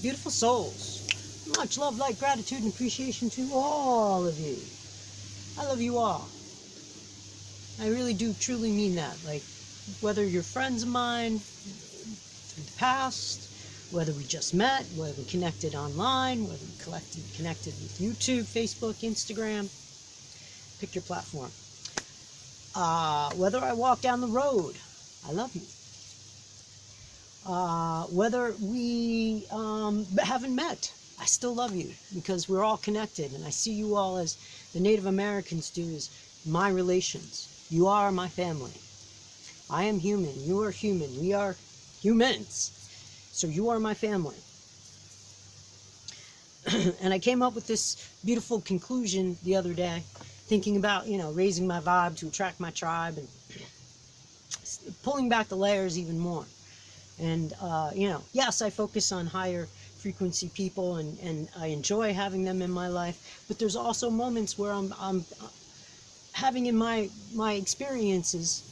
beautiful souls. Much love, light, gratitude, and appreciation to all of you. I love you all. I really do truly mean that. Like, whether you're friends of mine through the past, whether we just met, whether we connected online, whether we connected with YouTube, Facebook, Instagram, pick your platform. Whether I walk down the road, I love you. Whether we haven't met, I still love you, because we're all connected, and I see you all, as the Native Americans do, as my relations. You are my family. I am human. You are human. We are humans. So you are my family. And I came up with this beautiful conclusion the other day, thinking about, raising my vibe to attract my tribe and pulling back the layers even more. And, yes, I focus on higher frequency people, and I enjoy having them in my life, but there's also moments where I'm having in my experiences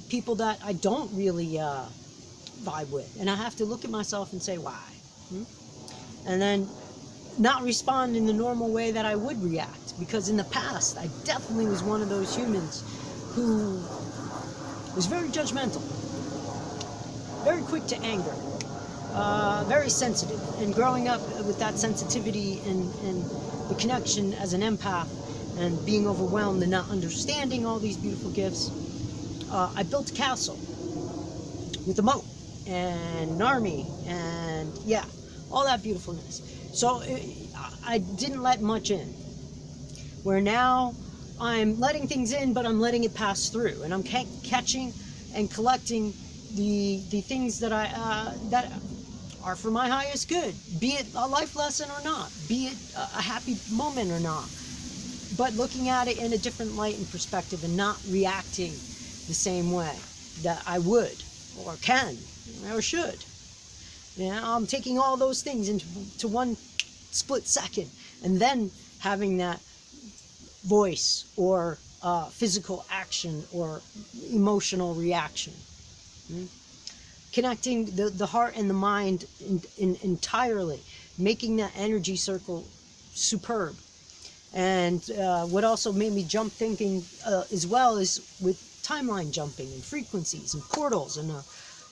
people that I don't really vibe with, and I have to look at myself and say, why? And then not respond in the normal way that I would react, because in the past I definitely was one of those humans who was very judgmental, very quick to anger, very sensitive. And growing up with that sensitivity and the connection as an empath, and being overwhelmed and not understanding all these beautiful gifts, I built a castle with a moat and an army and all that beautifulness. So I didn't let much in, where now I'm letting things in, but I'm letting it pass through, and I'm catching and collecting the things that that are for my highest good, be it a life lesson or not, be it a happy moment or not, but looking at it in a different light and perspective, and not reacting the same way that I would or can or should. I'm taking all those things into one split second, and then having that voice or physical action or emotional reaction. Connecting the heart and the mind entirely, making that energy circle superb. And what also made me jump thinking as well is with timeline jumping and frequencies and portals. And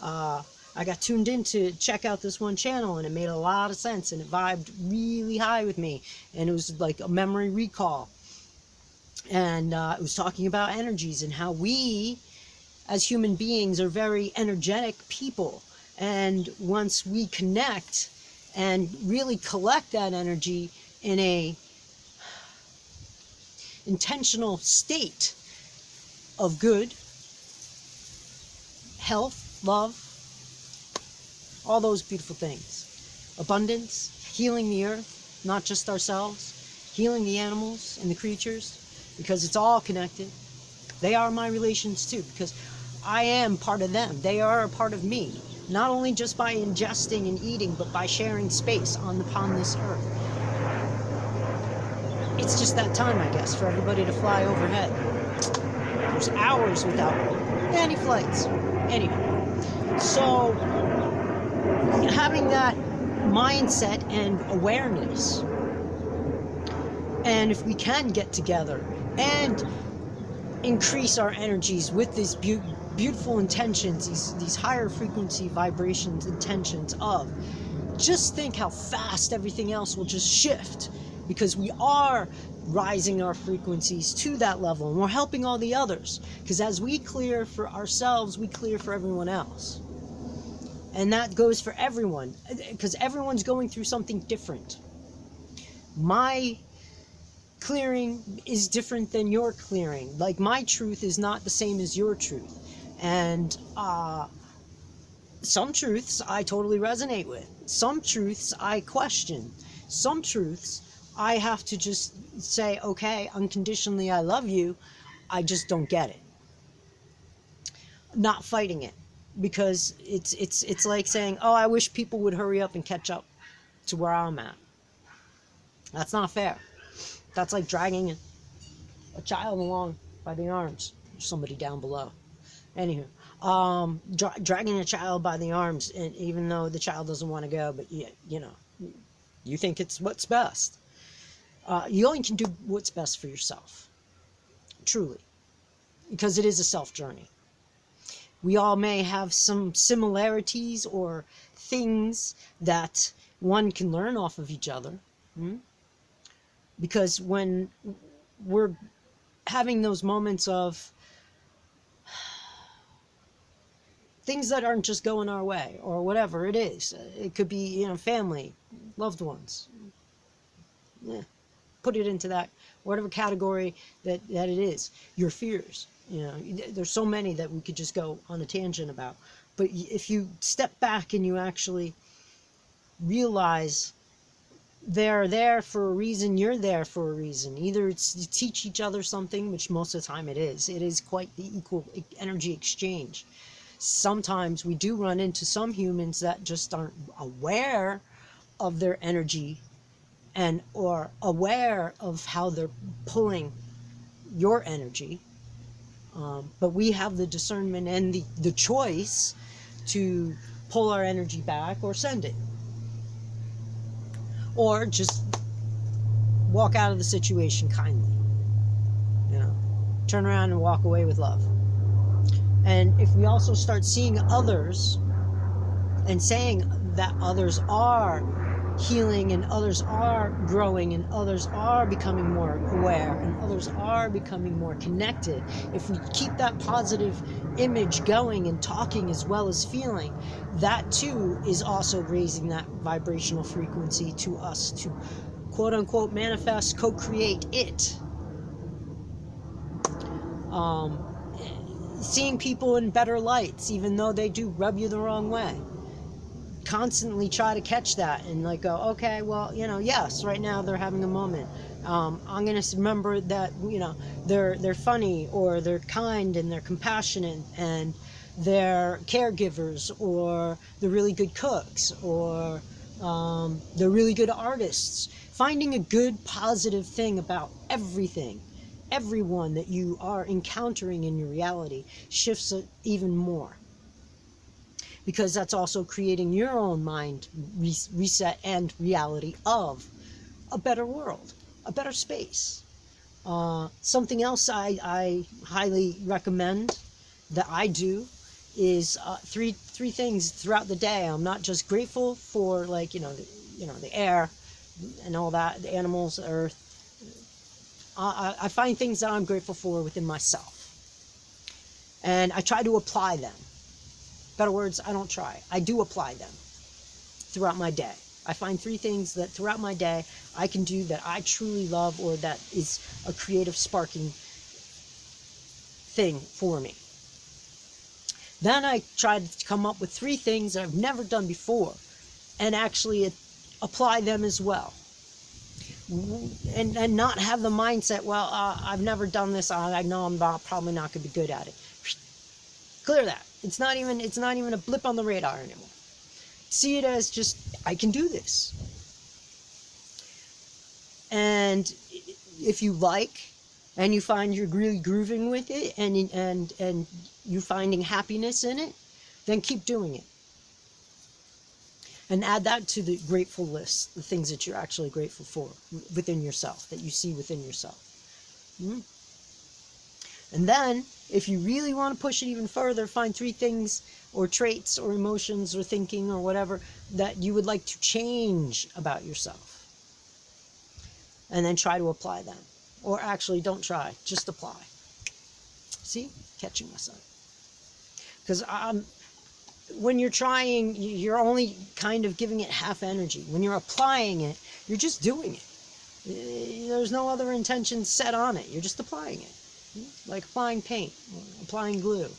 I got tuned in to check out this one channel, and it made a lot of sense, and it vibed really high with me, and it was like a memory recall. And it was talking about energies and how we as human beings are very energetic people, and once we connect and really collect that energy in a intentional state of good, health, love, all those beautiful things, abundance, healing the earth, not just ourselves, healing the animals and the creatures, because it's all connected. They are my relations too, because I am part of them. They are a part of me, not only just by ingesting and eating, but by sharing space upon this earth. It's just that time, I guess, for everybody to fly overhead. There's hours without any flights. Anyway, so having that mindset and awareness, and if we can get together and increase our energies with these beautiful intentions, these higher frequency vibrations, intentions of, just think how fast everything else will just shift, because we are rising our frequencies to that level, and we're helping all the others, because as we clear for ourselves, we clear for everyone else. And that goes for everyone, because everyone's going through something different. My clearing is different than your clearing. Like, my truth is not the same as your truth. And some truths I totally resonate with. Some truths I question. Some truths I have to just say, okay, unconditionally I love you. I just don't get it. Not fighting it. Because it's like saying, oh, I wish people would hurry up and catch up to where I'm at. That's not fair. That's like dragging a child along by the arms. There's somebody down below. Anywho, dragging a child by the arms, and even though the child doesn't want to go, but You think it's what's best. You only can do what's best for yourself, truly, because it is a self journey. We all may have some similarities or things that one can learn off of each other. Because when we're having those moments of things that aren't just going our way, or whatever it is, it could be, family, loved ones. Yeah. Put it into that, whatever category that it is. Your fears. There's so many that we could just go on a tangent about. But if you step back and you actually realize they're there for a reason, you're there for a reason. Either it's to teach each other something, which most of the time it is quite the equal energy exchange. Sometimes we do run into some humans that just aren't aware of their energy and or aware of how they're pulling your energy, but we have the discernment and the choice to pull our energy back or send it, or just walk out of the situation kindly, turn around and walk away with love. And if we also start seeing others and saying that others are healing and others are growing and others are becoming more aware and others are becoming more connected, if we keep that positive image going and talking as well as feeling, that too is also raising that vibrational frequency to us to quote unquote manifest, co-create it. Seeing people in better lights, even though they do rub you the wrong way. Constantly try to catch that and go, okay, well, yes, right now they're having a moment. I'm gonna remember that, they're funny, or they're kind, and they're compassionate, and they're caregivers, or they're really good cooks, or they're really good artists. Finding a good, positive thing about everyone that you are encountering in your reality shifts it even more. Because that's also creating your own mind reset and reality of a better world, a better space. Something else I highly recommend that I do is three things throughout the day. I'm not just grateful for the air and all that, the animals, the earth. I find things that I'm grateful for within myself, and I try to apply them. Better words, I don't try. I do apply them throughout my day. I find 3 things that throughout my day I can do that I truly love, or that is a creative sparking thing for me. Then I try to come up with 3 things that I've never done before and actually apply them as well. And not have the mindset, well, I've never done this, I know I'm probably not going to be good at it. Clear that. It's not even a blip on the radar anymore. See it as just, I can do this. And if you like, and you find you're really grooving with it, and you're finding happiness in it, then keep doing it. And add that to the grateful list, the things that you're actually grateful for within yourself, that you see within yourself. And then, if you really want to push it even further, find 3 things or traits or emotions or thinking or whatever that you would like to change about yourself. And then try to apply them. Or actually, don't try, just apply. See? Catching myself. Because when you're trying, you're only kind of giving it half energy. When you're applying it, you're just doing it. There's no other intention set on it. You're just applying it. Like applying paint, applying glue,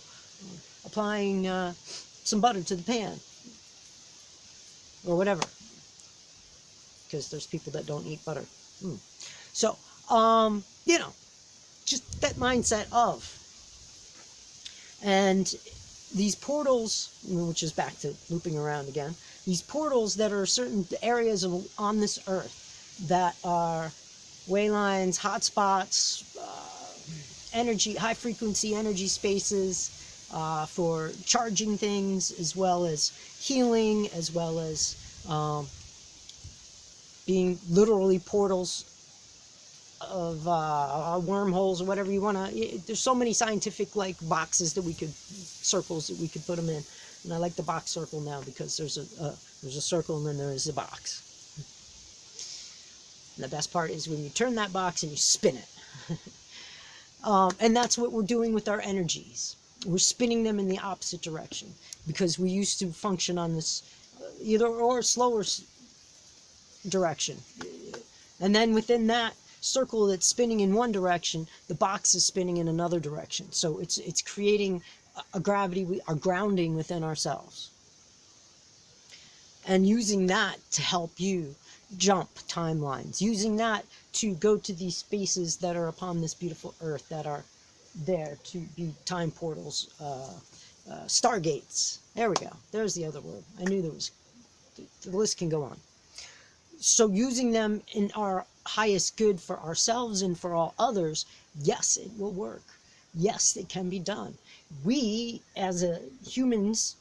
applying some butter to the pan, or whatever. Because there's people that don't eat butter. So, just that mindset of. And these portals, which is back to looping around again, these portals that are certain areas on this earth that are way lines, hotspots, energy, high frequency energy spaces for charging things, as well as healing, as well as being literally portals of wormholes or whatever you want to. There's so many scientific like boxes that we could, circles that we could put them in. And I like the box circle now because there's a circle and then there is a box. And the best part is when you turn that box and you spin it. And that's what we're doing with our energies. We're spinning them in the opposite direction because we used to function on this either or slower direction. And then within that circle that's spinning in one direction, the box is spinning in another direction. So it's creating a gravity, we are grounding within ourselves. And using that to help you jump timelines, using that to go to these spaces that are upon this beautiful earth that are there to be time portals, stargates. There we go. There's the other word. I knew there was. The list can go on. So using them in our highest good for ourselves and for all others, yes, it will work. Yes, it can be done. We, as humans,